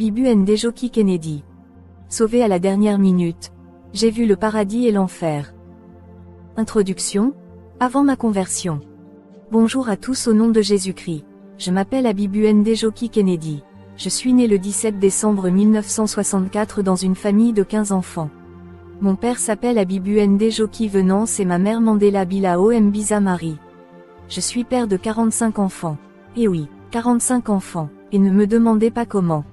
Abibu Ndejoki Kennedy. Sauvé à la dernière minute. J'ai vu le paradis et l'enfer. Introduction. Avant ma conversion. Bonjour à tous au nom de Jésus-Christ. Je m'appelle Abibu Ndejoki Kennedy. Je suis né le 17 décembre 1964 dans une famille de 15 enfants. Mon père s'appelle Abibu Ndejoki Venance et ma mère Mandela Bilao Mbiza Marie. Je suis père de 45 enfants. Et oui, 45 enfants, et ne me demandez pas comment.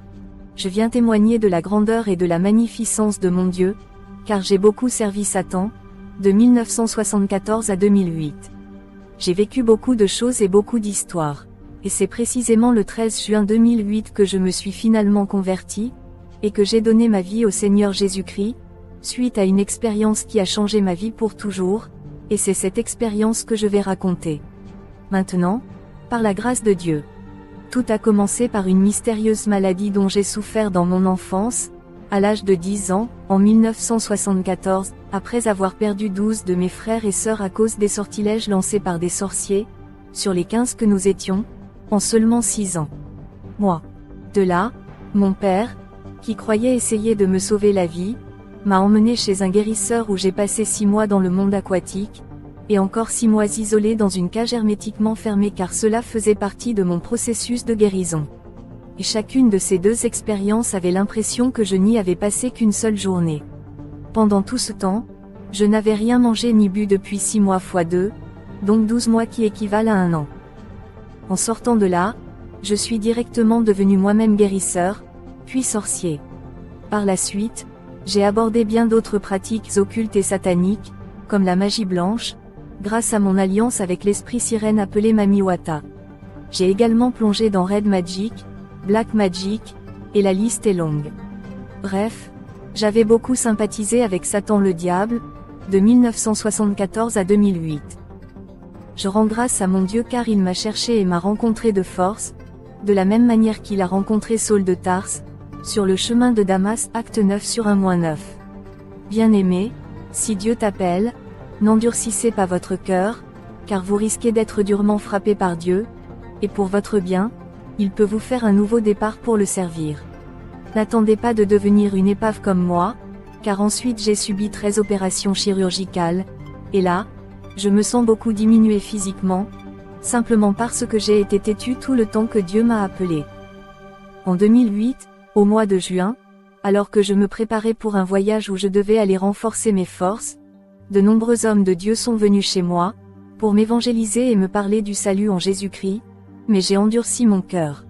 Je viens témoigner de la grandeur et de la magnificence de mon Dieu, car j'ai beaucoup servi Satan, de 1974 à 2008. J'ai vécu beaucoup de choses et beaucoup d'histoires. Et c'est précisément le 13 juin 2008 que je me suis finalement converti, et que j'ai donné ma vie au Seigneur Jésus-Christ, suite à une expérience qui a changé ma vie pour toujours, et c'est cette expérience que je vais raconter. Maintenant, par la grâce de Dieu. Tout a commencé par une mystérieuse maladie dont j'ai souffert dans mon enfance, à l'âge de 10 ans, en 1974, après avoir perdu 12 de mes frères et sœurs à cause des sortilèges lancés par des sorciers, sur les 15 que nous étions, en seulement 6 ans. Moi. De là, mon père, qui croyait essayer de me sauver la vie, m'a emmené chez un guérisseur où j'ai passé 6 mois dans le monde aquatique, et encore 6 mois isolé dans une cage hermétiquement fermée car cela faisait partie de mon processus de guérison. Et chacune de ces 2 expériences avait l'impression que je n'y avais passé qu'une seule journée. Pendant tout ce temps, je n'avais rien mangé ni bu depuis 6 mois x 2, donc 12 mois qui équivalent à 1 an. En sortant de là, je suis directement devenu moi-même guérisseur, puis sorcier. Par la suite, j'ai abordé bien d'autres pratiques occultes et sataniques, comme la magie blanche, grâce à mon alliance avec l'esprit sirène appelé Mamiwata. J'ai également plongé dans Red Magic, Black Magic, et la liste est longue. Bref, j'avais beaucoup sympathisé avec Satan le diable, de 1974 à 2008. Je rends grâce à mon Dieu car il m'a cherché et m'a rencontré de force, de la même manière qu'il a rencontré Saul de Tarse, sur le chemin de Damas, acte 9 sur 1-9. Bien-aimé, si Dieu t'appelle, n'endurcissez pas votre cœur, car vous risquez d'être durement frappé par Dieu, et pour votre bien, il peut vous faire un nouveau départ pour le servir. N'attendez pas de devenir une épave comme moi, car ensuite j'ai subi 13 opérations chirurgicales, et là, je me sens beaucoup diminué physiquement, simplement parce que j'ai été têtu tout le temps que Dieu m'a appelé. En 2008, au mois de juin, alors que je me préparais pour un voyage où je devais aller renforcer mes forces, de nombreux hommes de Dieu sont venus chez moi, pour m'évangéliser et me parler du salut en Jésus-Christ, mais j'ai endurci mon cœur.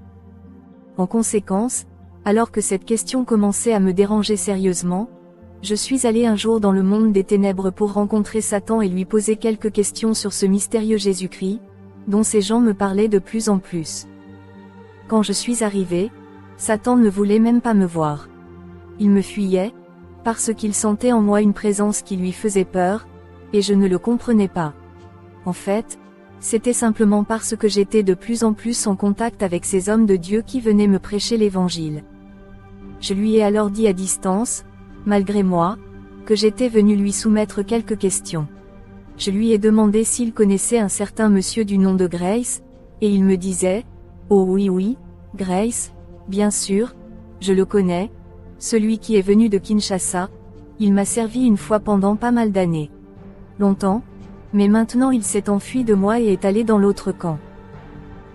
En conséquence, alors que cette question commençait à me déranger sérieusement, je suis allé un jour dans le monde des ténèbres pour rencontrer Satan et lui poser quelques questions sur ce mystérieux Jésus-Christ, dont ces gens me parlaient de plus en plus. Quand je suis arrivé, Satan ne voulait même pas me voir. Il me fuyait, parce qu'il sentait en moi une présence qui lui faisait peur, et je ne le comprenais pas. En fait, c'était simplement parce que j'étais de plus en plus en contact avec ces hommes de Dieu qui venaient me prêcher l'évangile. Je lui ai alors dit à distance, malgré moi, que j'étais venu lui soumettre quelques questions. Je lui ai demandé s'il connaissait un certain monsieur du nom de Grace, et il me disait, « Oh oui, Grace, bien sûr, je le connais, celui qui est venu de Kinshasa, il m'a servi une fois pendant pas mal d'années. Longtemps, mais maintenant il s'est enfui de moi et est allé dans l'autre camp. »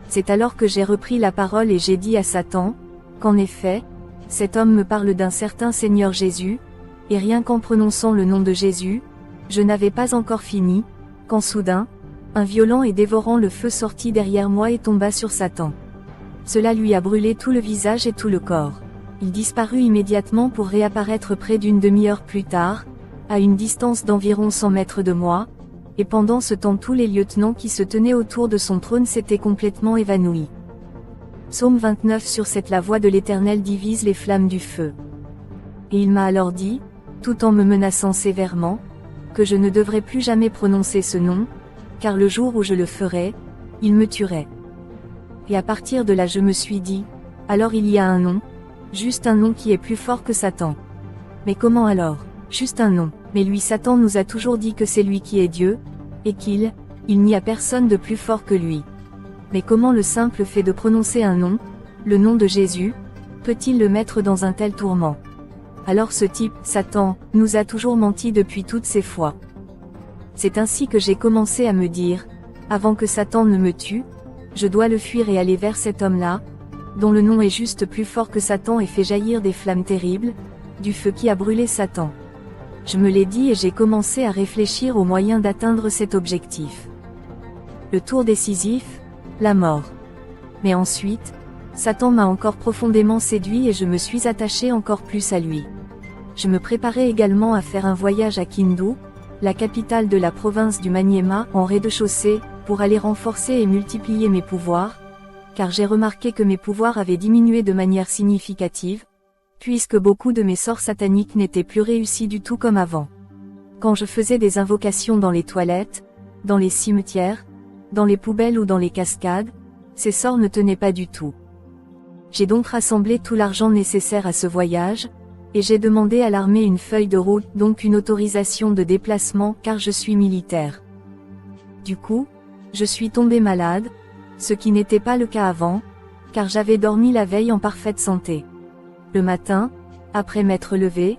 C'est alors que j'ai repris la parole et j'ai dit à Satan, qu'en effet, cet homme me parle d'un certain Seigneur Jésus, et rien qu'en prononçant le nom de Jésus, je n'avais pas encore fini, quand soudain, un violent et dévorant le feu sortit derrière moi et tomba sur Satan. Cela lui a brûlé tout le visage et tout le corps. Il disparut immédiatement pour réapparaître près d'une demi-heure plus tard, à une distance d'environ 100 mètres de moi, et pendant ce temps tous les lieutenants qui se tenaient autour de son trône s'étaient complètement évanouis. Psaume 29 sur 7. La voix de l'Éternel divise les flammes du feu. Et il m'a alors dit, tout en me menaçant sévèrement, que je ne devrais plus jamais prononcer ce nom, car le jour où je le ferais, il me tuerait. Et à partir de là je me suis dit, alors il y a un nom, juste un nom qui est plus fort que Satan. Mais comment alors? Juste un nom. Mais lui Satan nous a toujours dit que c'est lui qui est Dieu, et qu'il n'y a personne de plus fort que lui. Mais comment le simple fait de prononcer un nom, le nom de Jésus, peut-il le mettre dans un tel tourment? Alors ce type, Satan, nous a toujours menti depuis toutes ces fois. C'est ainsi que j'ai commencé à me dire, avant que Satan ne me tue, je dois le fuir et aller vers cet homme-là, dont le nom est juste plus fort que Satan et fait jaillir des flammes terribles, du feu qui a brûlé Satan. Je me l'ai dit et j'ai commencé à réfléchir aux moyens d'atteindre cet objectif. Le tour décisif, la mort. Mais ensuite, Satan m'a encore profondément séduit et je me suis attaché encore plus à lui. Je me préparais également à faire un voyage à Kindu, la capitale de la province du Maniema, en rez-de-chaussée, pour aller renforcer et multiplier mes pouvoirs, car j'ai remarqué que mes pouvoirs avaient diminué de manière significative, puisque beaucoup de mes sorts sataniques n'étaient plus réussis du tout comme avant. Quand je faisais des invocations dans les toilettes, dans les cimetières, dans les poubelles ou dans les cascades, ces sorts ne tenaient pas du tout. J'ai donc rassemblé tout l'argent nécessaire à ce voyage, et j'ai demandé à l'armée une feuille de route, donc une autorisation de déplacement, car je suis militaire. Du coup, je suis tombé malade, ce qui n'était pas le cas avant, car j'avais dormi la veille en parfaite santé. Le matin, après m'être levé,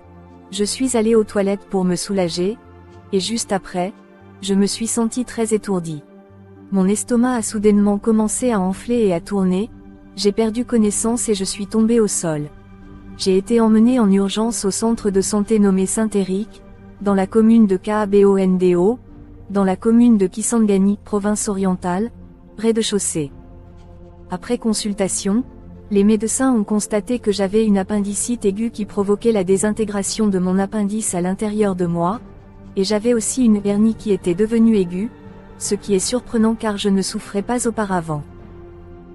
je suis allé aux toilettes pour me soulager, et juste après, je me suis senti très étourdi. Mon estomac a soudainement commencé à enfler et à tourner, j'ai perdu connaissance et je suis tombé au sol. J'ai été emmené en urgence au centre de santé nommé Saint-Éric, dans la commune de Kabondo, dans la commune de Kisangani, province orientale, rez-de-chaussée. Après consultation, les médecins ont constaté que j'avais une appendicite aiguë qui provoquait la désintégration de mon appendice à l'intérieur de moi, et j'avais aussi une hernie qui était devenue aiguë, ce qui est surprenant car je ne souffrais pas auparavant.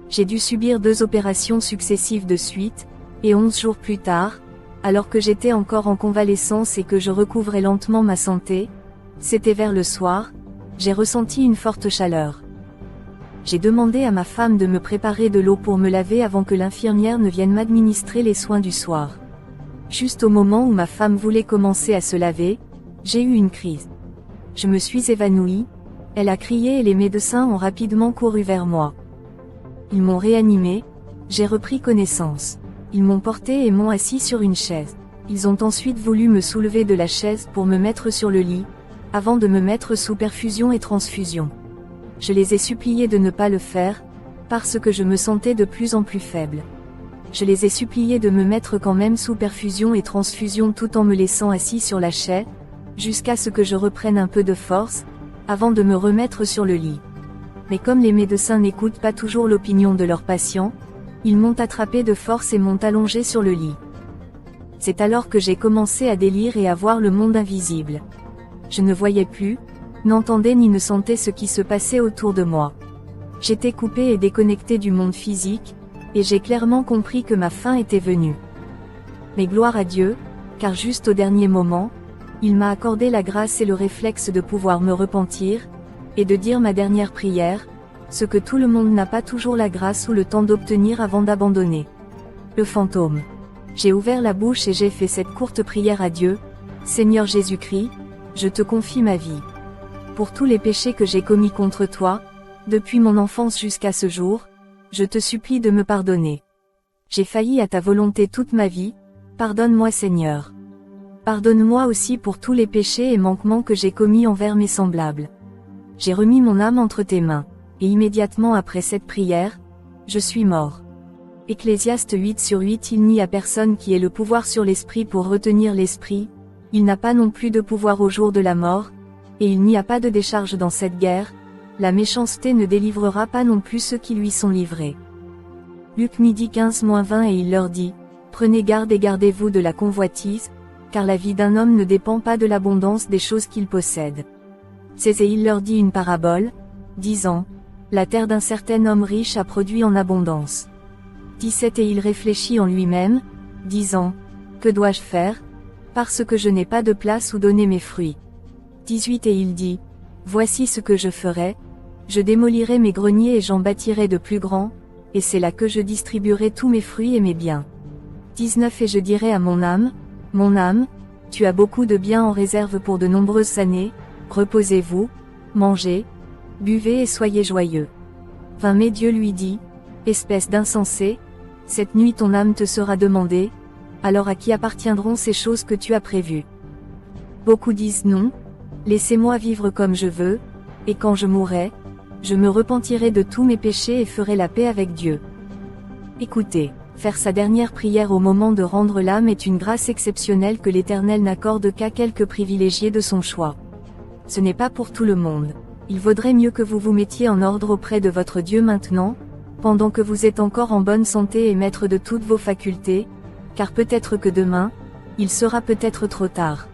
J'ai dû subir 2 opérations successives de suite, et 11 jours plus tard, alors que j'étais encore en convalescence et que je recouvrais lentement ma santé, c'était vers le soir, j'ai ressenti une forte chaleur. J'ai demandé à ma femme de me préparer de l'eau pour me laver avant que l'infirmière ne vienne m'administrer les soins du soir. Juste au moment où ma femme voulait commencer à se laver, j'ai eu une crise. Je me suis évanouie, elle a crié et les médecins ont rapidement couru vers moi. Ils m'ont réanimée, j'ai repris connaissance. Ils m'ont porté et m'ont assis sur une chaise. Ils ont ensuite voulu me soulever de la chaise pour me mettre sur le lit, avant de me mettre sous perfusion et transfusion. Je les ai suppliés de ne pas le faire, parce que je me sentais de plus en plus faible. Je les ai suppliés de me mettre quand même sous perfusion et transfusion tout en me laissant assis sur la chaise, jusqu'à ce que je reprenne un peu de force, avant de me remettre sur le lit. Mais comme les médecins n'écoutent pas toujours l'opinion de leurs patients, ils m'ont attrapé de force et m'ont allongé sur le lit. C'est alors que j'ai commencé à délire et à voir le monde invisible. Je ne voyais plus, n'entendais ni ne sentais ce qui se passait autour de moi. J'étais coupé et déconnecté du monde physique, et j'ai clairement compris que ma fin était venue. Mais gloire à Dieu, car juste au dernier moment, il m'a accordé la grâce et le réflexe de pouvoir me repentir, et de dire ma dernière prière, ce que tout le monde n'a pas toujours la grâce ou le temps d'obtenir avant d'abandonner. Le fantôme. J'ai ouvert la bouche et j'ai fait cette courte prière à Dieu, Seigneur Jésus-Christ, je te confie ma vie. Pour tous les péchés que j'ai commis contre toi, depuis mon enfance jusqu'à ce jour, je te supplie de me pardonner. J'ai failli à ta volonté toute ma vie, pardonne-moi Seigneur. Pardonne-moi aussi pour tous les péchés et manquements que j'ai commis envers mes semblables. J'ai remis mon âme entre tes mains, et immédiatement après cette prière, je suis mort. Ecclésiaste 8/8. Il n'y a personne qui ait le pouvoir sur l'esprit pour retenir l'esprit, il n'a pas non plus de pouvoir au jour de la mort, et il n'y a pas de décharge dans cette guerre, la méchanceté ne délivrera pas non plus ceux qui lui sont livrés. Luc 15-20. Et il leur dit, prenez garde et gardez-vous de la convoitise, car la vie d'un homme ne dépend pas de l'abondance des choses qu'il possède. Et il leur dit une parabole, disant, la terre d'un certain homme riche a produit en abondance. 17. Et il réfléchit en lui-même, disant, que dois-je faire, parce que je n'ai pas de place où donner mes fruits. 18. Et il dit, voici ce que je ferai, je démolirai mes greniers et j'en bâtirai de plus grands, et c'est là que je distribuerai tous mes fruits et mes biens. 19. Et je dirai à mon âme, tu as beaucoup de biens en réserve pour de nombreuses années, reposez-vous, mangez, buvez et soyez joyeux. 20. Mais Dieu lui dit, espèce d'insensé, Cette nuit ton âme te sera demandée, alors à qui appartiendront ces choses que tu as prévues? Beaucoup disent non, laissez-moi vivre comme je veux, et quand je mourrai, je me repentirai de tous mes péchés et ferai la paix avec Dieu. Écoutez, faire sa dernière prière au moment de rendre l'âme est une grâce exceptionnelle que l'Éternel n'accorde qu'à quelques privilégiés de son choix. Ce n'est pas pour tout le monde. Il vaudrait mieux que vous vous mettiez en ordre auprès de votre Dieu maintenant, pendant que vous êtes encore en bonne santé et maître de toutes vos facultés, car peut-être que demain, il sera peut-être trop tard.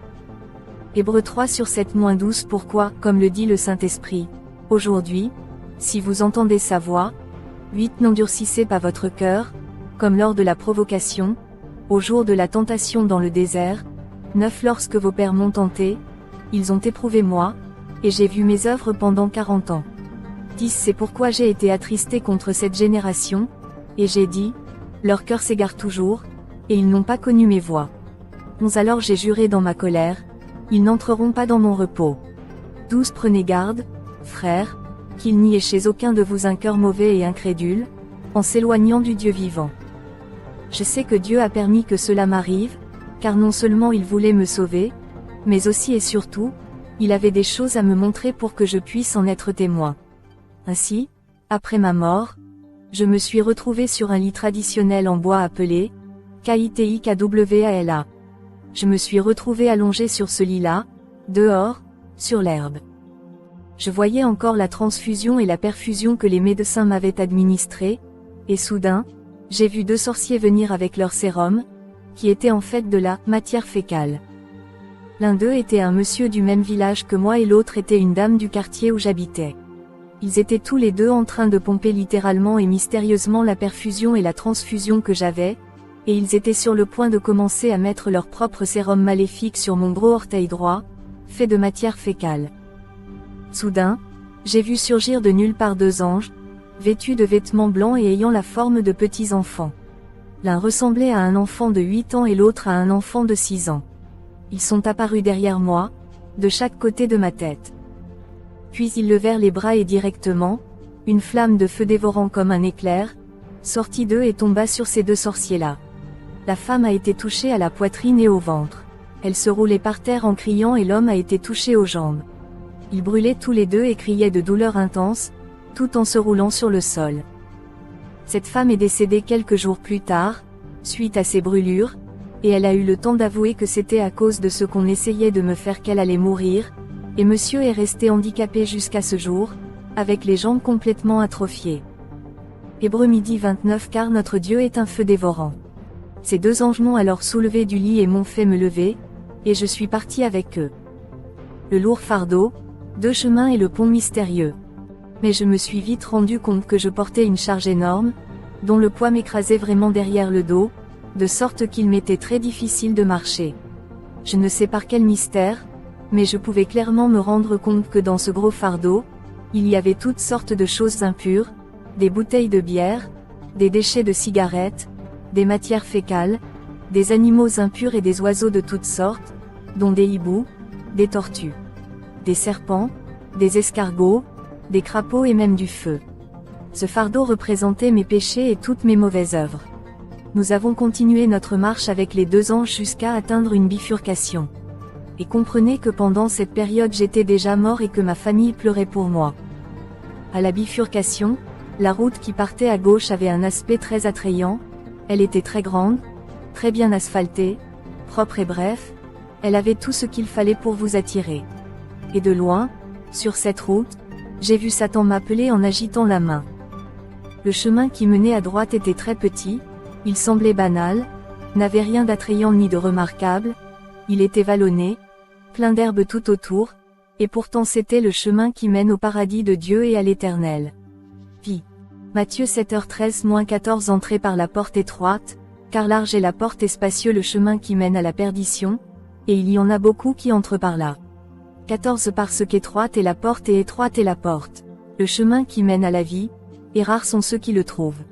Hébreux 3:7-12. Pourquoi, comme le dit le Saint-Esprit, aujourd'hui, si vous entendez sa voix, 8 N'endurcissez pas votre cœur, comme lors de la provocation, au jour de la tentation dans le désert, 9 Lorsque vos pères m'ont tenté, ils ont éprouvé moi, et j'ai vu mes œuvres pendant 40 ans. 10 C'est pourquoi j'ai été attristé contre cette génération, et j'ai dit, leur cœur s'égare toujours, et ils n'ont pas connu mes voies. 11 Alors j'ai juré dans ma colère, ils n'entreront pas dans mon repos. 12 Prenez garde, frères, qu'il n'y ait chez aucun de vous un cœur mauvais et incrédule, en s'éloignant du Dieu vivant. Je sais que Dieu a permis que cela m'arrive, car non seulement il voulait me sauver, mais aussi et surtout, il avait des choses à me montrer pour que je puisse en être témoin. Ainsi, après ma mort, je me suis retrouvé sur un lit traditionnel en bois appelé KITIKWALA. Je me suis retrouvé allongé sur ce lit-là, dehors, sur l'herbe. Je voyais encore la transfusion et la perfusion que les médecins m'avaient administrées, et soudain, j'ai vu 2 sorciers venir avec leur sérum, qui était en fait de la matière fécale. L'un d'eux était un monsieur du même village que moi et l'autre était une dame du quartier où j'habitais. Ils étaient tous les deux en train de pomper littéralement et mystérieusement la perfusion et la transfusion que j'avais, et ils étaient sur le point de commencer à mettre leur propre sérum maléfique sur mon gros orteil droit, fait de matière fécale. Soudain, j'ai vu surgir de nulle part 2 anges, vêtus de vêtements blancs et ayant la forme de petits enfants. L'un ressemblait à un enfant de 8 ans et l'autre à un enfant de 6 ans. Ils sont apparus derrière moi, de chaque côté de ma tête. Puis ils levèrent les bras et directement, une flamme de feu dévorant comme un éclair, sortit d'eux et tomba sur ces 2 sorciers-là. La femme a été touchée à la poitrine et au ventre. Elle se roulait par terre en criant et l'homme a été touché aux jambes. Ils brûlaient tous les 2 et criaient de douleur intense, tout en se roulant sur le sol. Cette femme est décédée quelques jours plus tard, suite à ces brûlures, et elle a eu le temps d'avouer que c'était à cause de ce qu'on essayait de me faire qu'elle allait mourir, et monsieur est resté handicapé jusqu'à ce jour, avec les jambes complètement atrophiées. Hébreux 12:29 Car notre Dieu est un feu dévorant. Ces 2 anges m'ont alors soulevé du lit et m'ont fait me lever, et je suis parti avec eux. Le lourd fardeau, 2 chemins et le pont mystérieux. Mais je me suis vite rendu compte que je portais une charge énorme, dont le poids m'écrasait vraiment derrière le dos, de sorte qu'il m'était très difficile de marcher. Je ne sais par quel mystère, mais je pouvais clairement me rendre compte que dans ce gros fardeau, il y avait toutes sortes de choses impures, des bouteilles de bière, des déchets de cigarettes, des matières fécales, des animaux impurs et des oiseaux de toutes sortes, dont des hiboux, des tortues, des serpents, des escargots, des crapauds et même du feu. Ce fardeau représentait mes péchés et toutes mes mauvaises œuvres. Nous avons continué notre marche avec les 2 anges jusqu'à atteindre une bifurcation. Et comprenez que pendant cette période j'étais déjà mort et que ma famille pleurait pour moi. À la bifurcation, la route qui partait à gauche avait un aspect très attrayant, elle était très grande, très bien asphaltée, propre et bref, elle avait tout ce qu'il fallait pour vous attirer. Et de loin, sur cette route, j'ai vu Satan m'appeler en agitant la main. Le chemin qui menait à droite était très petit, il semblait banal, n'avait rien d'attrayant ni de remarquable, il était vallonné, plein d'herbes tout autour, et pourtant c'était le chemin qui mène au paradis de Dieu et à l'Éternel. Puis, Matthieu 7h13-14 Entrez par la porte étroite, car large est la porte et spacieux le chemin qui mène à la perdition, et il y en a beaucoup qui entrent par là. 14 Parce qu'étroite est la porte et étroite est la porte, le chemin qui mène à la vie, et rares sont ceux qui le trouvent.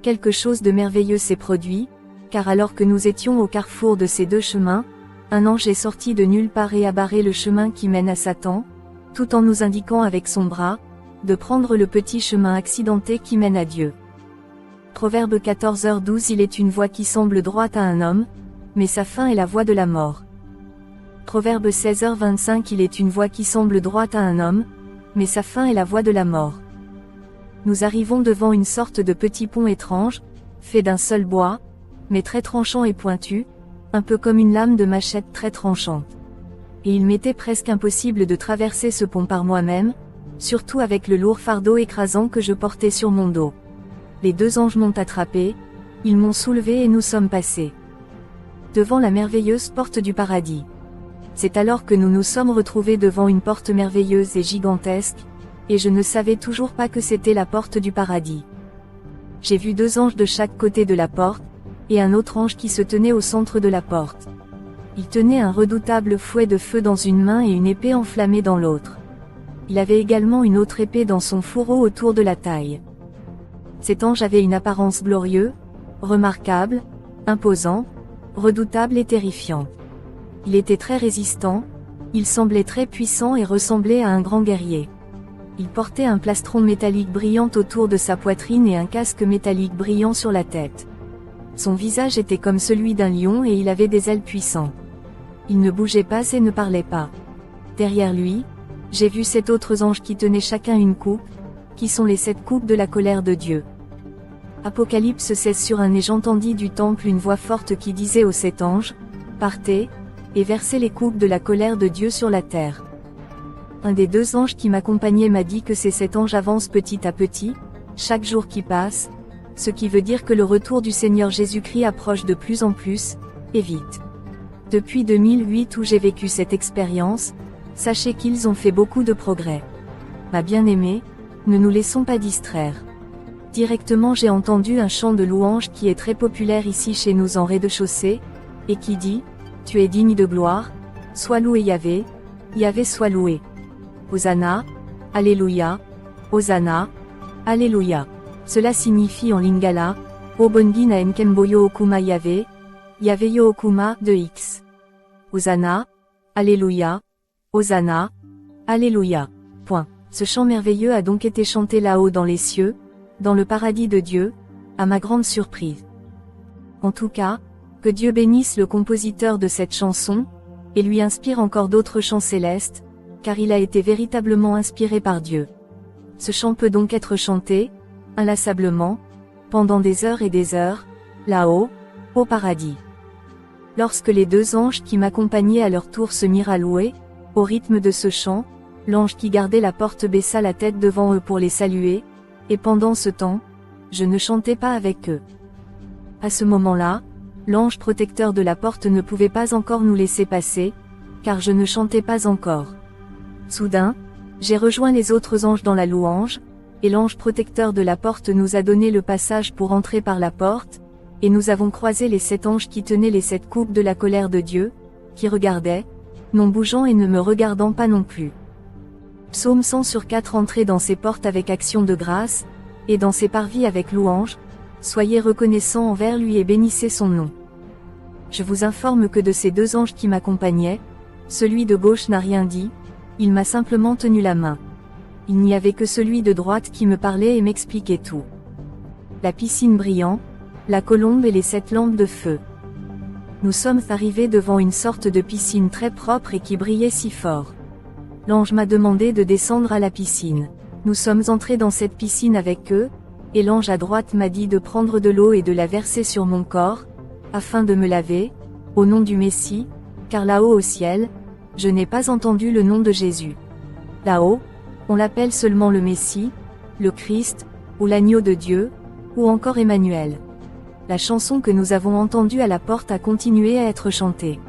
Quelque chose de merveilleux s'est produit, car alors que nous étions au carrefour de ces 2 chemins, un ange est sorti de nulle part et a barré le chemin qui mène à Satan, tout en nous indiquant avec son bras, de prendre le petit chemin accidenté qui mène à Dieu. Proverbe 14h12 Il est une voie qui semble droite à un homme, mais sa fin est la voie de la mort. Proverbe 16h25 Il est une voie qui semble droite à un homme, mais sa fin est la voie de la mort. Nous arrivons devant une sorte de petit pont étrange, fait d'un seul bois, mais très tranchant et pointu, un peu comme une lame de machette très tranchante. Et il m'était presque impossible de traverser ce pont par moi-même, surtout avec le lourd fardeau écrasant que je portais sur mon dos. Les deux anges m'ont attrapé, ils m'ont soulevé et nous sommes passés devant la merveilleuse porte du paradis. C'est alors que nous nous sommes retrouvés devant une porte merveilleuse et gigantesque, et je ne savais toujours pas que c'était la porte du paradis. J'ai vu deux anges de chaque côté de la porte, et un autre ange qui se tenait au centre de la porte. Il tenait un redoutable fouet de feu dans une main et une épée enflammée dans l'autre. Il avait également une autre épée dans son fourreau autour de la taille. Cet ange avait une apparence glorieuse, remarquable, imposant, redoutable et terrifiant. Il était très résistant, il semblait très puissant et ressemblait à un grand guerrier. Il portait un plastron métallique brillant autour de sa poitrine et un casque métallique brillant sur la tête. Son visage était comme celui d'un lion et il avait des ailes puissantes. Il ne bougeait pas et ne parlait pas. Derrière lui, j'ai vu 7 autres anges qui tenaient chacun une coupe, qui sont les 7 coupes de la colère de Dieu. Apocalypse 16 Sur un et j'entendis du temple une voix forte qui disait aux 7 anges, « Partez, et versez les coupes de la colère de Dieu sur la terre. » Un des 2 anges qui m'accompagnait m'a dit que ces 7 anges avancent petit à petit, chaque jour qui passe, ce qui veut dire que le retour du Seigneur Jésus-Christ approche de plus en plus, et vite. Depuis 2008 où j'ai vécu cette expérience, sachez qu'ils ont fait beaucoup de progrès. Ma bien-aimée, ne nous laissons pas distraire. Directement j'ai entendu un chant de louange qui est très populaire ici chez nous en rez-de-chaussée, et qui dit, « Tu es digne de gloire, sois loué Yahvé, Yahvé soit loué. Hosanna, Alléluia, Hosanna, Alléluia. » Cela signifie en lingala, « Obongi na enkembo yo okuma Yahvé, Yahvé yo okuma 2x. » Hosanna, Alléluia, Hosanna, Alléluia. Point. Ce chant merveilleux a donc été chanté là-haut dans les cieux, dans le paradis de Dieu, à ma grande surprise. En tout cas, que Dieu bénisse le compositeur de cette chanson, et lui inspire encore d'autres chants célestes, car il a été véritablement inspiré par Dieu. Ce chant peut donc être chanté, inlassablement, pendant des heures et des heures, là-haut, au paradis. Lorsque les 2 anges qui m'accompagnaient à leur tour se mirent à louer, au rythme de ce chant, l'ange qui gardait la porte baissa la tête devant eux pour les saluer, et pendant ce temps, je ne chantais pas avec eux. À ce moment-là, l'ange protecteur de la porte ne pouvait pas encore nous laisser passer, car je ne chantais pas encore. Soudain, j'ai rejoint les autres anges dans la louange, et l'ange protecteur de la porte nous a donné le passage pour entrer par la porte, et nous avons croisé les 7 anges qui tenaient les 7 coupes de la colère de Dieu, qui regardaient, non bougeant et ne me regardant pas non plus. Psaume 100 sur 4 Entrez dans ses portes avec action de grâce, et dans ses parvis avec louange, soyez reconnaissants envers lui et bénissez son nom. Je vous informe que de ces 2 anges qui m'accompagnaient, celui de gauche n'a rien dit, il m'a simplement tenu la main. Il n'y avait que celui de droite qui me parlait et m'expliquait tout. La piscine brillant, la colombe et les 7 lampes de feu. Nous sommes arrivés devant une sorte de piscine très propre et qui brillait si fort. L'ange m'a demandé de descendre à la piscine. Nous sommes entrés dans cette piscine avec eux, et l'ange à droite m'a dit de prendre de l'eau et de la verser sur mon corps, afin de me laver, au nom du Messie, car là-haut au ciel, je n'ai pas entendu le nom de Jésus. Là-haut, on l'appelle seulement le Messie, le Christ, ou l'agneau de Dieu, ou encore Emmanuel. La chanson que nous avons entendue à la porte a continué à être chantée.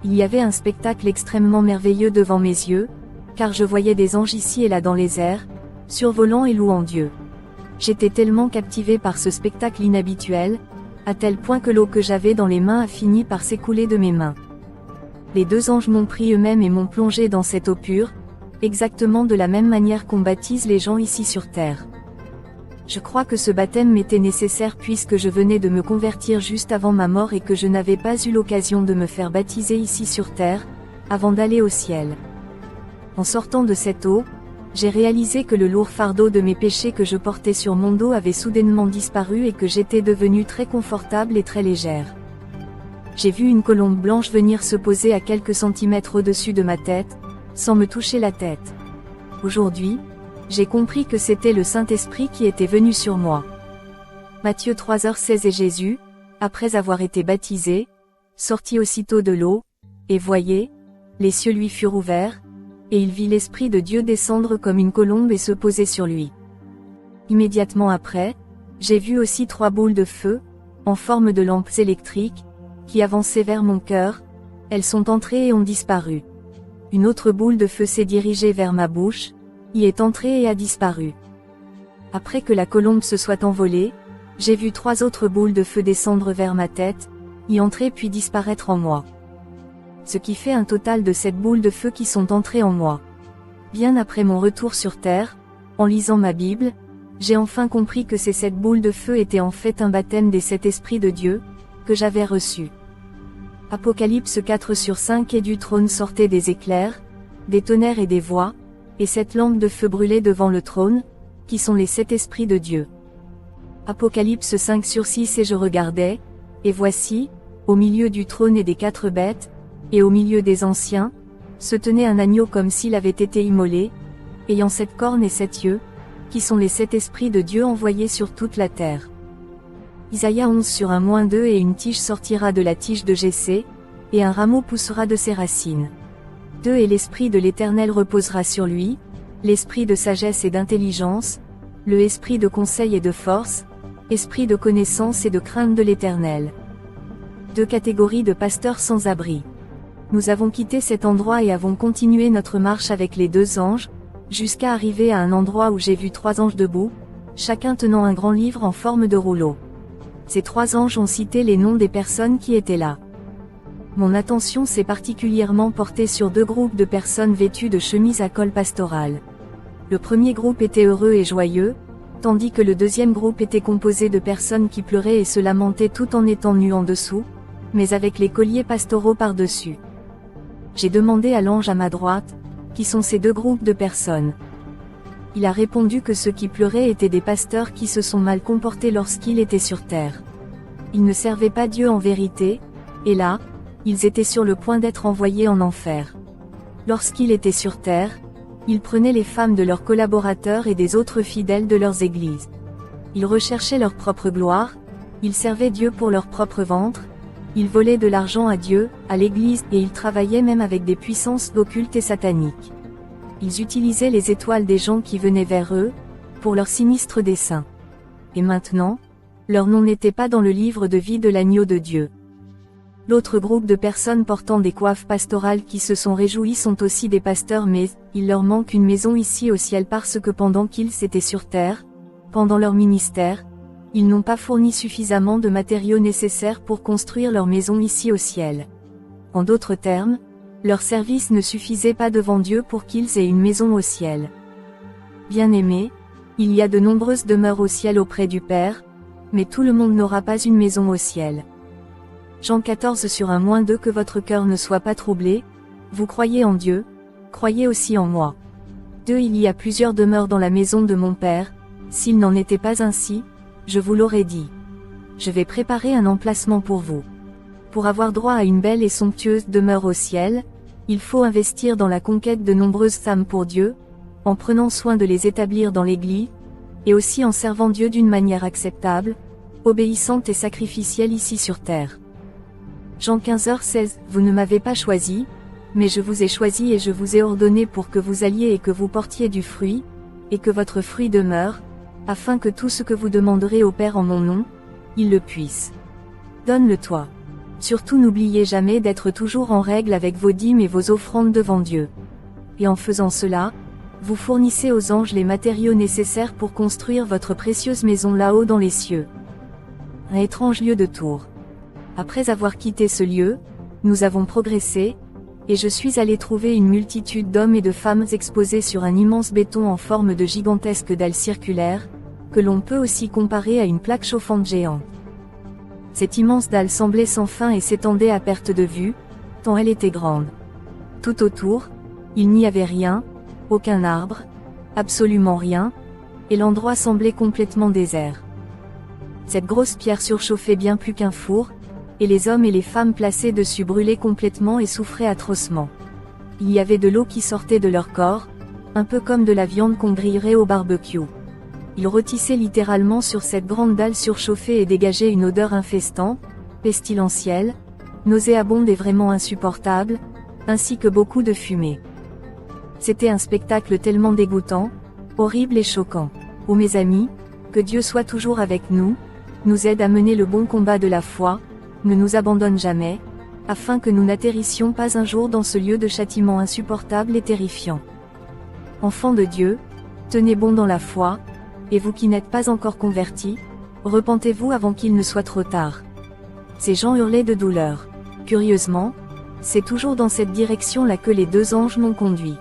Il y avait un spectacle extrêmement merveilleux devant mes yeux, car je voyais des anges ici et là dans les airs, survolant et louant Dieu. J'étais tellement captivé par ce spectacle inhabituel, à tel point que l'eau que j'avais dans les mains a fini par s'écouler de mes mains. Les 2 anges m'ont pris eux-mêmes et m'ont plongé dans cette eau pure, exactement de la même manière qu'on baptise les gens ici sur terre. Je crois que ce baptême m'était nécessaire puisque je venais de me convertir juste avant ma mort et que je n'avais pas eu l'occasion de me faire baptiser ici sur terre, avant d'aller au ciel. En sortant de cette eau, j'ai réalisé que le lourd fardeau de mes péchés que je portais sur mon dos avait soudainement disparu et que j'étais devenue très confortable et très légère. J'ai vu une colombe blanche venir se poser à quelques centimètres au-dessus de ma tête, sans me toucher la tête. Aujourd'hui, j'ai compris que c'était le Saint-Esprit qui était venu sur moi. Matthieu 3h16. Et Jésus, après avoir été baptisé, sortit aussitôt de l'eau, et voyez, les cieux lui furent ouverts, et il vit l'Esprit de Dieu descendre comme une colombe et se poser sur lui. Immédiatement après, j'ai vu aussi 3 boules de feu, en forme de lampes électriques, qui avançaient vers mon cœur, elles sont entrées et ont disparu. Une autre boule de feu s'est dirigée vers ma bouche, y est entrée et a disparu. Après que la colombe se soit envolée, j'ai vu 3 autres boules de feu descendre vers ma tête, y entrer puis disparaître en moi. Ce qui fait un total de 7 boules de feu qui sont entrées en moi. Bien après mon retour sur Terre, en lisant ma Bible, j'ai enfin compris que ces 7 boules de feu étaient en fait un baptême des 7 esprits de Dieu, que j'avais reçu. Apocalypse 4/5. Et du trône sortaient des éclairs, des tonnerres et des voix, et 7 lampes de feu brûlaient devant le trône, qui sont les 7 esprits de Dieu. Apocalypse 5/6. Et je regardais, et voici, au milieu du trône et des 4 bêtes, et au milieu des anciens, se tenait un agneau comme s'il avait été immolé, ayant 7 cornes et 7 yeux, qui sont les 7 esprits de Dieu envoyés sur toute la terre. Isaïe 11/1-2. Et une tige sortira de la tige de Jessé, et un rameau poussera de ses racines. 2. Et l'esprit de l'Éternel reposera sur lui, l'esprit de sagesse et d'intelligence, le esprit de conseil et de force, esprit de connaissance et de crainte de l'Éternel. 2 catégories de pasteurs sans abri. Nous avons quitté cet endroit et avons continué notre marche avec les 2 anges, jusqu'à arriver à un endroit où j'ai vu 3 anges debout, chacun tenant un grand livre en forme de rouleau. Ces 3 anges ont cité les noms des personnes qui étaient là. Mon attention s'est particulièrement portée sur 2 groupes de personnes vêtues de chemises à col pastoral. Le premier groupe était heureux et joyeux, tandis que le deuxième groupe était composé de personnes qui pleuraient et se lamentaient tout en étant nues en dessous, mais avec les colliers pastoraux par-dessus. J'ai demandé à l'ange à ma droite, qui sont ces 2 groupes de personnes. Il a répondu que ceux qui pleuraient étaient des pasteurs qui se sont mal comportés lorsqu'ils étaient sur terre. Ils ne servaient pas Dieu en vérité, et là, ils étaient sur le point d'être envoyés en enfer. Lorsqu'ils étaient sur terre, ils prenaient les femmes de leurs collaborateurs et des autres fidèles de leurs églises. Ils recherchaient leur propre gloire, ils servaient Dieu pour leur propre ventre, ils volaient de l'argent à Dieu, à l'Église, et ils travaillaient même avec des puissances occultes et sataniques. Ils utilisaient les étoiles des gens qui venaient vers eux, pour leurs sinistres desseins. Et maintenant, leur nom n'était pas dans le livre de vie de l'agneau de Dieu. L'autre groupe de personnes portant des coiffes pastorales qui se sont réjouis sont aussi des pasteurs, mais il leur manque une maison ici au ciel parce que pendant qu'ils étaient sur terre, pendant leur ministère, ils n'ont pas fourni suffisamment de matériaux nécessaires pour construire leur maison ici au ciel. En d'autres termes, leur service ne suffisait pas devant Dieu pour qu'ils aient une maison au ciel. Bien-aimés, il y a de nombreuses demeures au ciel auprès du Père, mais tout le monde n'aura pas une maison au ciel. Jean 14/1-2. Que votre cœur ne soit pas troublé, vous croyez en Dieu, croyez aussi en moi. 2. Il y a plusieurs demeures dans la maison de mon Père, s'il n'en était pas ainsi, je vous l'aurais dit. Je vais préparer un emplacement pour vous. Pour avoir droit à une belle et somptueuse demeure au ciel, il faut investir dans la conquête de nombreuses femmes pour Dieu, en prenant soin de les établir dans l'Église, et aussi en servant Dieu d'une manière acceptable, obéissante et sacrificielle ici sur terre. Jean 15h16. Vous ne m'avez pas choisi, mais je vous ai choisi et je vous ai ordonné pour que vous alliez et que vous portiez du fruit, et que votre fruit demeure, afin que tout ce que vous demanderez au Père en mon nom, il le puisse. Donne-le-toi. Surtout n'oubliez jamais d'être toujours en règle avec vos dîmes et vos offrandes devant Dieu. Et en faisant cela, vous fournissez aux anges les matériaux nécessaires pour construire votre précieuse maison là-haut dans les cieux. Un étrange lieu de tour. Après avoir quitté ce lieu, nous avons progressé, et je suis allé trouver une multitude d'hommes et de femmes exposés sur un immense béton en forme de gigantesque dalle circulaire, que l'on peut aussi comparer à une plaque chauffante géante. Cette immense dalle semblait sans fin et s'étendait à perte de vue, tant elle était grande. Tout autour, il n'y avait rien, aucun arbre, Absolument rien, et l'endroit semblait complètement désert. Cette grosse pierre surchauffait bien plus qu'un four, et les hommes et les femmes placés dessus brûlaient complètement et souffraient atrocement. Il y avait de l'eau qui sortait de leur corps, un peu comme de la viande qu'on grillerait au barbecue. Ils rôtissaient littéralement sur cette grande dalle surchauffée et dégageaient une odeur infestante, pestilentielle, nauséabonde et vraiment insupportable, ainsi que beaucoup de fumée. C'était un spectacle tellement dégoûtant, horrible et choquant. Oh mes amis, que Dieu soit toujours avec nous, nous aide à mener le bon combat de la foi, ne nous abandonne jamais, afin que nous n'atterrissions pas un jour dans ce lieu de châtiment insupportable et terrifiant. Enfants de Dieu, tenez bon dans la foi, et vous qui n'êtes pas encore convertis, repentez-vous avant qu'il ne soit trop tard. Ces gens hurlaient de douleur. Curieusement, c'est toujours dans cette direction-là que les deux anges m'ont conduit.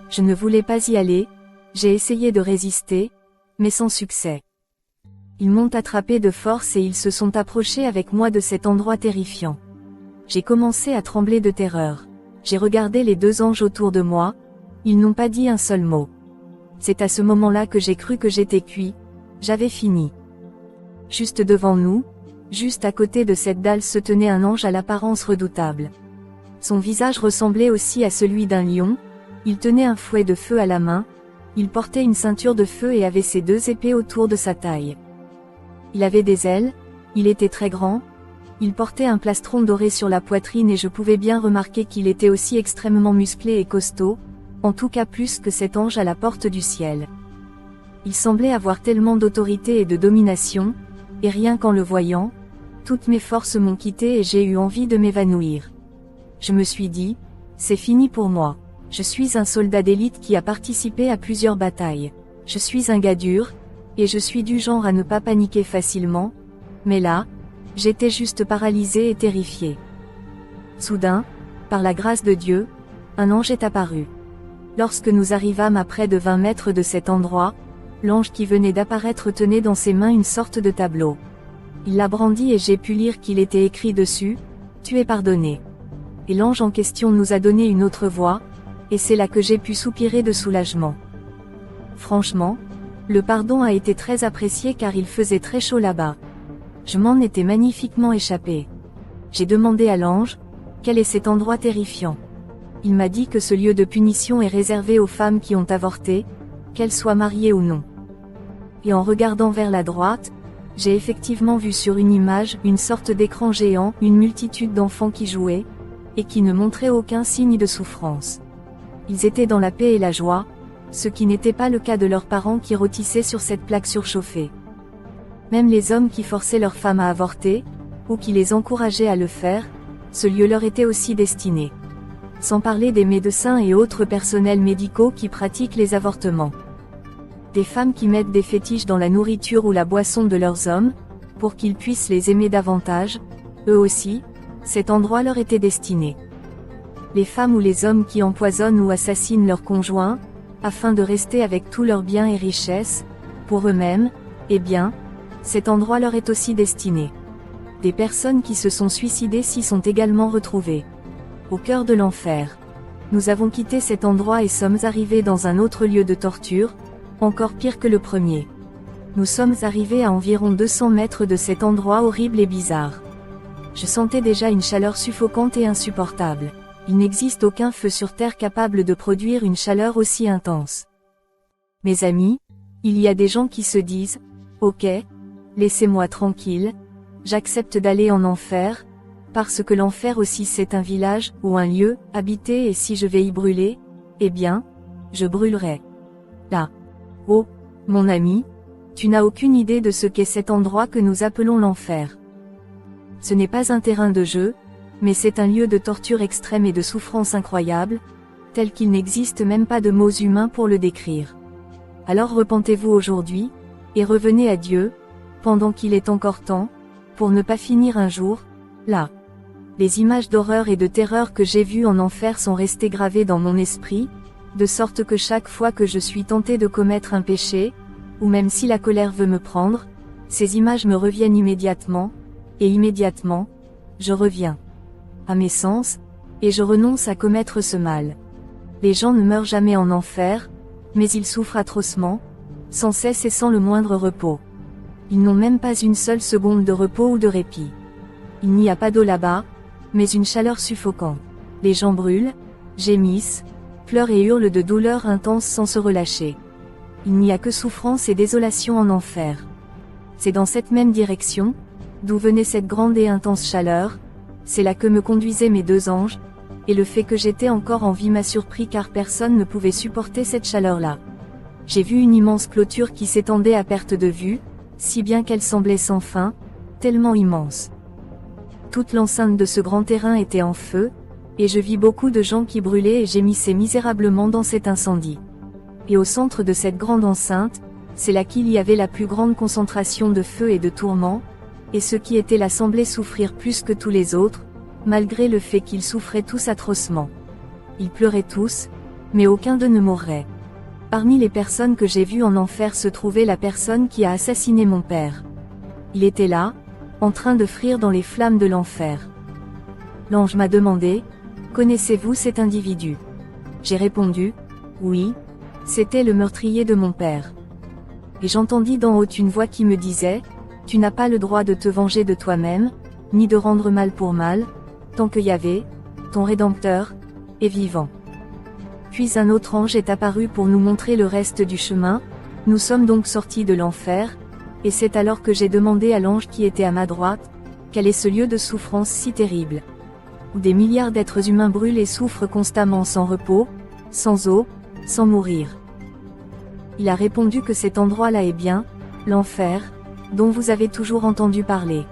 Je ne voulais pas y aller, j'ai essayé de résister, mais sans succès. Ils m'ont attrapé de force et ils se sont approchés avec moi de cet endroit terrifiant. J'ai commencé à trembler de terreur. J'ai regardé les deux anges autour de moi, ils n'ont pas dit un seul mot. C'est à ce moment-là que j'ai cru que j'étais cuit, j'avais fini. Juste devant nous, juste à côté de cette dalle se tenait un ange à l'apparence redoutable. Son visage ressemblait aussi à celui d'un lion, il tenait un fouet de feu à la main, il portait une ceinture de feu et avait ses deux épées autour de sa taille. Il avait des ailes, il était très grand, il portait un plastron doré sur la poitrine et je pouvais bien remarquer qu'il était aussi extrêmement musclé et costaud, en tout cas plus que cet ange à la porte du ciel. Il semblait avoir tellement d'autorité et de domination, et rien qu'en le voyant, toutes mes forces m'ont quitté et j'ai eu envie de m'évanouir. Je me suis dit, c'est fini pour moi. Je suis un soldat d'élite qui a participé à plusieurs batailles. Je suis un gars dur, et je suis du genre à ne pas paniquer facilement, mais là, j'étais juste paralysé et terrifié. Soudain, par la grâce de Dieu, un ange est apparu. Lorsque nous arrivâmes à près de 20 mètres de cet endroit, l'ange qui venait d'apparaître tenait dans ses mains une sorte de tableau. Il l'a brandi et j'ai pu lire qu'il était écrit dessus, « Tu es pardonné ». Et l'ange en question nous a donné une autre voix, et c'est là que j'ai pu soupirer de soulagement. Franchement, le pardon a été très apprécié car il faisait très chaud là-bas. Je m'en étais magnifiquement échappé. J'ai demandé à l'ange, quel est cet endroit terrifiant? Il m'a dit que ce lieu de punition est réservé aux femmes qui ont avorté, qu'elles soient mariées ou non. Et en regardant vers la droite, j'ai effectivement vu sur une image une sorte d'écran géant, une multitude d'enfants qui jouaient, et qui ne montraient aucun signe de souffrance. Ils étaient dans la paix et la joie, ce qui n'était pas le cas de leurs parents qui rôtissaient sur cette plaque surchauffée. Même les hommes qui forçaient leurs femmes à avorter, ou qui les encourageaient à le faire, ce lieu leur était aussi destiné. Sans parler des médecins et autres personnels médicaux qui pratiquent les avortements. Des femmes qui mettent des fétiches dans la nourriture ou la boisson de leurs hommes, pour qu'ils puissent les aimer davantage, eux aussi, cet endroit leur était destiné. Les femmes ou les hommes qui empoisonnent ou assassinent leurs conjoints, afin de rester avec tous leurs biens et richesses, pour eux-mêmes, eh bien, cet endroit leur est aussi destiné. Des personnes qui se sont suicidées s'y sont également retrouvées. Au cœur de l'enfer. Nous avons quitté cet endroit et sommes arrivés dans un autre lieu de torture, encore pire que le premier. Nous sommes arrivés à environ 200 mètres de cet endroit horrible et bizarre. Je sentais déjà une chaleur suffocante et insupportable. Il n'existe aucun feu sur Terre capable de produire une chaleur aussi intense. Mes amis, il y a des gens qui se disent, « Ok, laissez-moi tranquille, j'accepte d'aller en enfer, parce que l'enfer aussi c'est un village, ou un lieu, habité et si je vais y brûler, eh bien, je brûlerai. » Là. Oh, mon ami, tu n'as aucune idée de ce qu'est cet endroit que nous appelons l'enfer. Ce n'est pas un terrain de jeu, mais c'est un lieu de torture extrême et de souffrance incroyable, tel qu'il n'existe même pas de mots humains pour le décrire. Alors repentez-vous aujourd'hui, et revenez à Dieu, pendant qu'il est encore temps, pour ne pas finir un jour, là. Les images d'horreur et de terreur que j'ai vues en enfer sont restées gravées dans mon esprit, de sorte que chaque fois que je suis tenté de commettre un péché, ou même si la colère veut me prendre, ces images me reviennent immédiatement, et immédiatement, je reviens à mes sens, et je renonce à commettre ce mal. Les gens ne meurent jamais en enfer, Mais ils souffrent atrocement, sans cesse et sans le moindre repos. Ils n'ont même pas une seule seconde de repos ou de répit. Il n'y a pas d'eau là-bas, mais une chaleur suffocante. Les gens brûlent, gémissent, pleurent et hurlent de douleur intense sans se relâcher. Il n'y a que souffrance et désolation en enfer. C'est dans cette même direction, d'où venait cette grande et intense chaleur, c'est là que me conduisaient mes deux anges, et le fait que j'étais encore en vie m'a surpris car personne ne pouvait supporter cette chaleur-là. J'ai vu une immense clôture qui s'étendait à perte de vue, si bien qu'elle semblait sans fin, tellement immense. Toute l'enceinte de ce grand terrain était en feu, et je vis beaucoup de gens qui brûlaient et gémissaient misérablement dans cet incendie. Et au centre de cette grande enceinte, c'est là qu'il y avait la plus grande concentration de feu et de tourments, et ceux qui étaient là semblaient souffrir plus que tous les autres, malgré le fait qu'ils souffraient tous atrocement. Ils pleuraient tous, mais aucun d'eux ne mourrait. Parmi les personnes que j'ai vues en enfer se trouvait la personne qui a assassiné mon père. Il était là, en train de frire dans les flammes de l'enfer. L'ange m'a demandé, « Connaissez-vous cet individu ?» J'ai répondu, « Oui, c'était le meurtrier de mon père. » Et j'entendis d'en haut une voix qui me disait, « Tu n'as pas le droit de te venger de toi-même, ni de rendre mal pour mal, tant que Yahvé, ton Rédempteur, est vivant. » Puis un autre ange est apparu pour nous montrer le reste du chemin, nous sommes donc sortis de l'enfer, et c'est alors que j'ai demandé à l'ange qui était à ma droite, quel est ce lieu de souffrance si terrible, où des milliards d'êtres humains brûlent et souffrent constamment sans repos, sans eau, sans mourir. Il a répondu que cet endroit-là est bien, l'enfer, dont vous avez toujours entendu parler.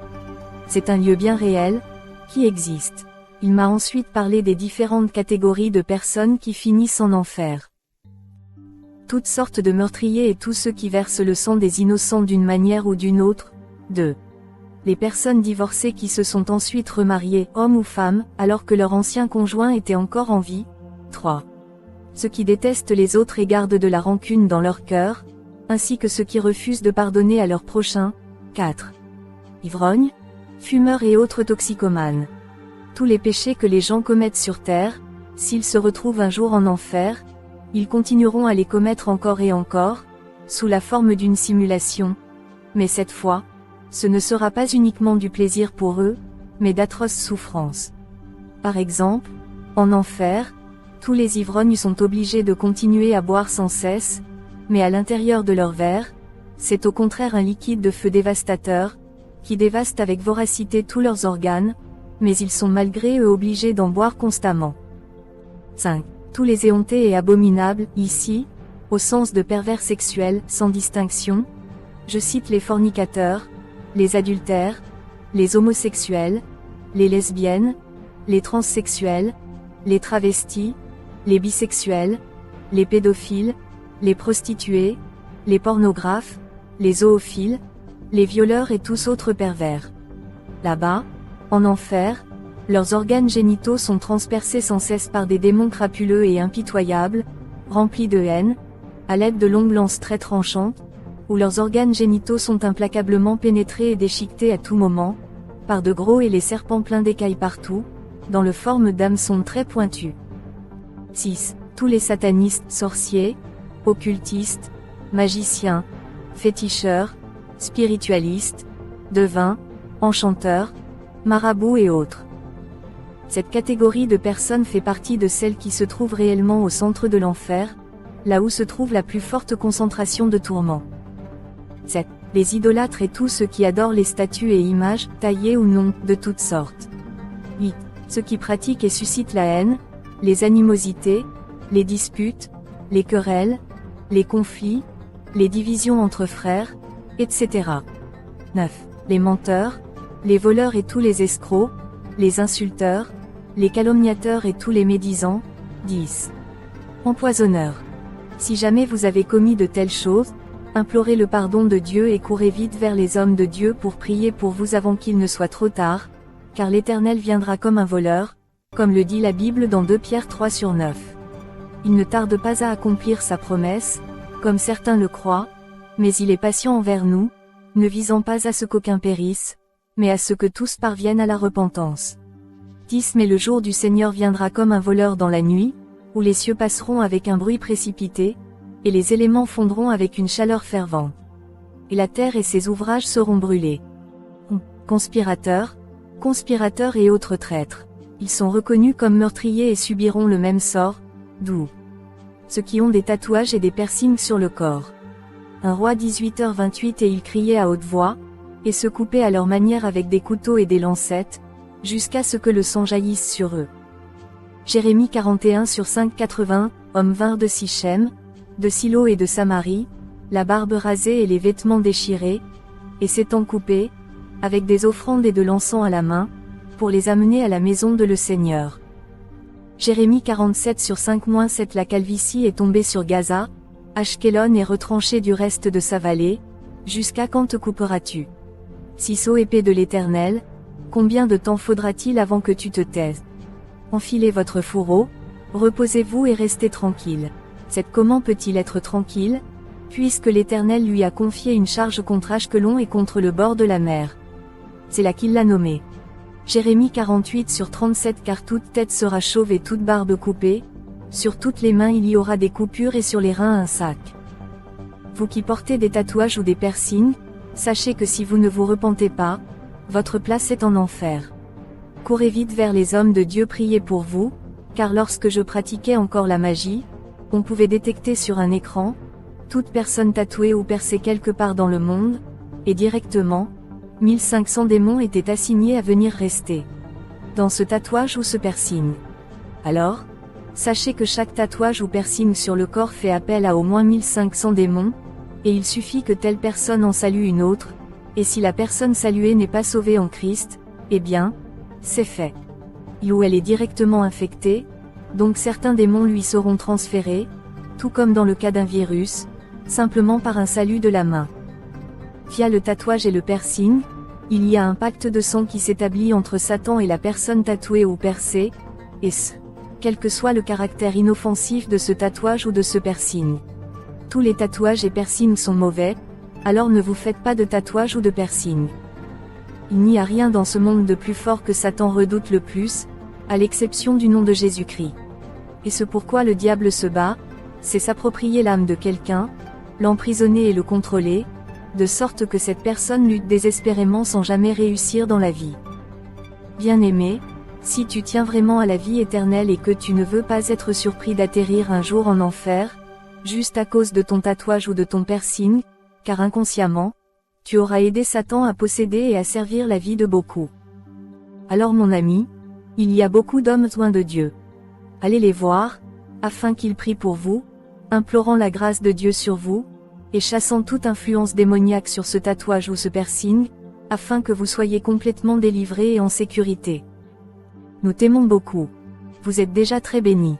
C'est un lieu bien réel, qui existe. Il m'a ensuite parlé des différentes catégories de personnes qui finissent en enfer. Toutes sortes de meurtriers et tous ceux qui versent le sang des innocents d'une manière ou d'une autre. 2. Les personnes divorcées qui se sont ensuite remariées, hommes ou femmes, alors que leur ancien conjoint était encore en vie. 3. Ceux qui détestent les autres et gardent de la rancune dans leur cœur, ainsi que ceux qui refusent de pardonner à leur prochain. 4. Ivrognes, fumeurs et autres toxicomanes. Tous les péchés que les gens commettent sur terre, s'ils se retrouvent un jour en enfer, ils continueront à les commettre encore et encore, sous la forme d'une simulation. Mais cette fois, ce ne sera pas uniquement du plaisir pour eux, mais d'atroces souffrances. Par exemple, en enfer, tous les ivrognes sont obligés de continuer à boire sans cesse, mais à l'intérieur de leur verre, c'est au contraire un liquide de feu dévastateur, qui dévaste avec voracité tous leurs organes, mais ils sont malgré eux obligés d'en boire constamment. 5. Tous les éhontés et abominables, ici, au sens de pervers sexuels, sans distinction, je cite les fornicateurs, les adultères, les homosexuels, les lesbiennes, les transsexuels, les travestis, les bisexuels, les pédophiles, les prostituées, les pornographes, les zoophiles, les violeurs et tous autres pervers. Là-bas, en enfer, leurs organes génitaux sont transpercés sans cesse par des démons crapuleux et impitoyables, remplis de haine, à l'aide de longues lances très tranchantes, où leurs organes génitaux sont implacablement pénétrés et déchiquetés à tout moment, par de gros et les serpents pleins d'écailles partout, dans le forme d'hameçons très pointus. 6. Tous les satanistes, sorciers, occultistes, magiciens, féticheurs, spiritualistes, devins, enchanteurs, marabouts et autres. Cette catégorie de personnes fait partie de celles qui se trouvent réellement au centre de l'enfer, là où se trouve la plus forte concentration de tourments. 7. Les idolâtres et tous ceux qui adorent les statues et images, taillées ou non, de toutes sortes. 8. Ceux qui pratiquent et suscitent la haine, les animosités, les disputes, les querelles, les conflits, les divisions entre frères, etc. 9. Les menteurs, les voleurs et tous les escrocs, les insulteurs, les calomniateurs et tous les médisants. 10. Empoisonneurs. Si jamais vous avez commis de telles choses, implorez le pardon de Dieu et courez vite vers les hommes de Dieu pour prier pour vous avant qu'il ne soit trop tard, car l'Éternel viendra comme un voleur, comme le dit la Bible dans 2 Pierre 3/9. Il ne tarde pas à accomplir sa promesse, comme certains le croient, mais il est patient envers nous, ne visant pas à ce qu'aucun périsse, mais à ce que tous parviennent à la repentance. 10. Mais le jour du Seigneur viendra comme un voleur dans la nuit, où les cieux passeront avec un bruit précipité, et les éléments fondront avec une chaleur fervente. Et la terre et ses ouvrages seront brûlés. Conspirateurs, conspirateurs et autres traîtres. Ils sont reconnus comme meurtriers et subiront le même sort, d'où ceux qui ont des tatouages et des piercings sur le corps. Un roi 18h28 et ils criaient à haute voix, et se coupaient à leur manière avec des couteaux et des lancettes, jusqu'à ce que le sang jaillisse sur eux. Jérémie 41/5-80, hommes vinrent de Sichem, de Silo et de Samarie, la barbe rasée et les vêtements déchirés, et s'étant coupés, avec des offrandes et de l'encens à la main, pour les amener à la maison de le Seigneur. Jérémie 47/5-7 La calvitie est tombée sur Gaza, Ashkelon est retranché du reste de sa vallée, jusqu'à quand te couperas-tu? Si ô épée de l'Éternel, combien de temps faudra-t-il avant que tu te taises? Enfilez votre fourreau, reposez-vous et restez tranquille. Comment peut-il être tranquille, puisque l'Éternel lui a confié une charge contre Ashkelon et contre le bord de la mer? C'est là qu'il l'a nommé. Jérémie 48/37 Car toute tête sera chauve et toute barbe coupée, sur toutes les mains il y aura des coupures et sur les reins un sac. Vous qui portez des tatouages ou des piercings, sachez que si vous ne vous repentez pas, votre place est en enfer. Courez vite vers les hommes de Dieu, priez pour vous, car lorsque je pratiquais encore la magie, on pouvait détecter sur un écran toute personne tatouée ou percée quelque part dans le monde, et directement, 1500 démons étaient assignés à venir rester dans ce tatouage ou ce piercing. Alors, sachez que chaque tatouage ou piercing sur le corps fait appel à au moins 1500 démons, et il suffit que telle personne en salue une autre, et si la personne saluée n'est pas sauvée en Christ, eh bien, c'est fait. Il ou elle est directement infectée, donc certains démons lui seront transférés, tout comme dans le cas d'un virus, simplement par un salut de la main. Via le tatouage et le piercing, il y a un pacte de sang qui s'établit entre Satan et la personne tatouée ou percée, et quel que soit le caractère inoffensif de ce tatouage ou de ce piercing. Tous les tatouages et piercings sont mauvais, alors ne vous faites pas de tatouage ou de piercing. Il n'y a rien dans ce monde de plus fort que Satan redoute le plus, à l'exception du nom de Jésus-Christ. Et ce pourquoi le diable se bat, c'est s'approprier l'âme de quelqu'un, l'emprisonner et le contrôler, de sorte que cette personne lutte désespérément sans jamais réussir dans la vie. Bien-aimé, si tu tiens vraiment à la vie éternelle et que tu ne veux pas être surpris d'atterrir un jour en enfer, juste à cause de ton tatouage ou de ton piercing, car inconsciemment, tu auras aidé Satan à posséder et à servir la vie de beaucoup. Alors mon ami, il y a beaucoup d'hommes loin de Dieu. Allez les voir, afin qu'ils prient pour vous, implorant la grâce de Dieu sur vous, et chassant toute influence démoniaque sur ce tatouage ou ce piercing, afin que vous soyez complètement délivrés et en sécurité. Nous t'aimons beaucoup. Vous êtes déjà très bénis.